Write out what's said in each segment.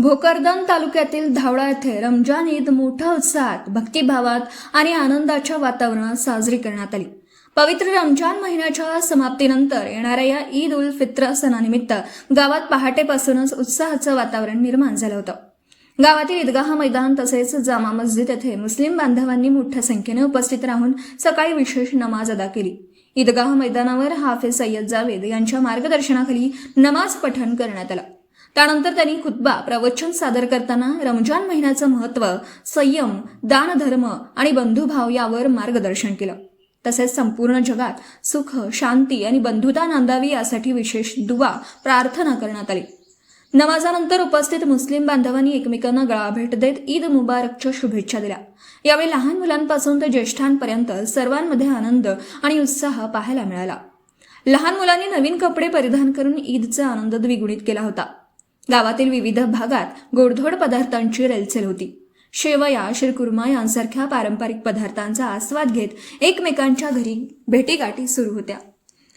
भोकरदन तालुक्यातील धावडा येथे रमजान ईद मोठ्या उत्साहात, भक्तिभावात आणि आनंदाच्या वातावरणात साजरी करण्यात आली। पवित्र रमजान महिन्याच्या समाप्तीनंतर येणाऱ्या या ईद उल फित्र सणानिमित्त गावात पहाटेपासूनच उत्साहाचं वातावरण निर्माण झालं होतं। गावातील ईदगाह मैदान तसेच जामा मस्जिद येथे मुस्लिम बांधवांनी मोठ्या संख्येने उपस्थित राहून सकाळी विशेष नमाज अदा केली। ईदगाह मैदानावर हाफिज सय्यद जावेद यांच्या मार्गदर्शनाखाली नमाज पठण करण्यात आलं। त्यानंतर त्यांनी खुतबा प्रवचन सादर करताना रमजान महिन्याचं महत्त्व, संयम, दानधर्म आणि बंधुभाव यावर मार्गदर्शन केलं। तसेच संपूर्ण जगात सुख, शांती आणि बंधुता नांदावी यासाठी विशेष दुआ प्रार्थना करण्यात आली। नमाजानंतर उपस्थित मुस्लिम बांधवांनी एकमेकांना गळा भेट देत ईद मुबारकच्या शुभेच्छा दिल्या। यावेळी लहान मुलांपासून ते ज्येष्ठांपर्यंत सर्वांमध्ये आनंद आणि उत्साह पाहायला मिळाला। लहान मुलांनी नवीन कपडे परिधान करून ईदचा आनंद द्विगुणित केला होता। गावातील विविध भागात गोडधोड पदार्थांची रेलचेल होती। शेवया, शिरकुर्मा यांसारख्या पारंपरिक पदार्थांचा आस्वाद घेत एकमेकांच्या घरी भेटीगाठी सुरू होत्या।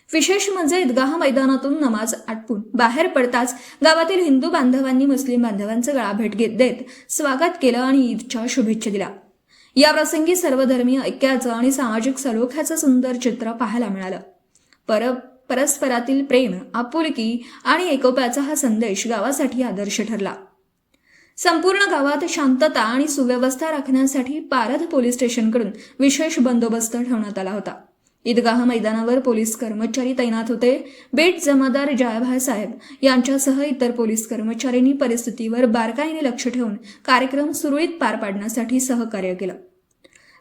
विशेष म्हणजे ईदगाह मैदानातून नमाज आटपून बाहेर पडताच गावातील हिंदू बांधवांनी मुस्लिम बांधवांचं गळा भेट देत स्वागत केलं आणि ईदच्या शुभेच्छा दिल्या। या प्रसंगी सर्वधर्मीय ऐक्याचं आणि सामाजिक सलोख्याचं सुंदर चित्र पाहायला मिळालं। परस्परातील प्रेम, आपुलकी आणि एकोप्याचा हा संदेश गावासाठी आदर्श ठरला। संपूर्ण गावात शांतता आणि सुव्यवस्था राखण्यासाठी पारध पोलीस स्टेशनकडून विशेष बंदोबस्त ठेवण्यात आला होता। ईदगाह मैदानावर पोलीस कर्मचारी तैनात होते। बेट जमादार जयाभाई साहेब यांच्यासह इतर पोलीस कर्मचाऱ्यांनी परिस्थितीवर बारकाईने लक्ष ठेवून कार्यक्रम सुरळीत पार पाडण्यासाठी सहकार्य केलं।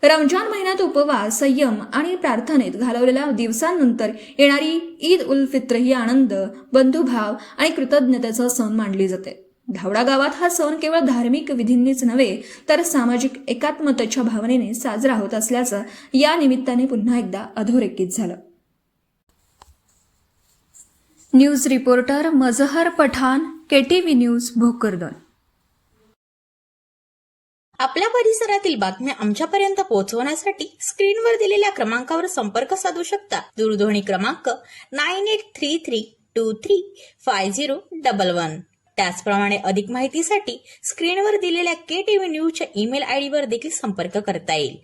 रमजान महिन्यात उपवास, संयम आणि प्रार्थनेत घालवलेल्या दिवसांनंतर येणारी ईद उल फित्र ही आनंद, बंधुभाव आणि कृतज्ञतेचा सण मानली जाते। धावडा गावात हा सण केवळ धार्मिक विधींनीच नव्हे तर सामाजिक एकात्मतेच्या भावनेने साजरा होत असल्याचं या निमित्ताने पुन्हा एकदा अधोरेखित झालं। न्यूज रिपोर्टर मजहर पठाण, KTV न्यूज, भोकरदन। आपल्या परिसरातील बातम्या आमच्यापर्यंत पोहोचवण्यासाठी स्क्रीनवर दिलेल्या क्रमांकावर संपर्क साधू शकता। दूरध्वनी क्रमांक 9833235011। त्याचप्रमाणे अधिक माहितीसाठी स्क्रीनवर दिलेल्या KTV न्यूजच्या ईमेल आयडीवर देखील संपर्क करता येईल।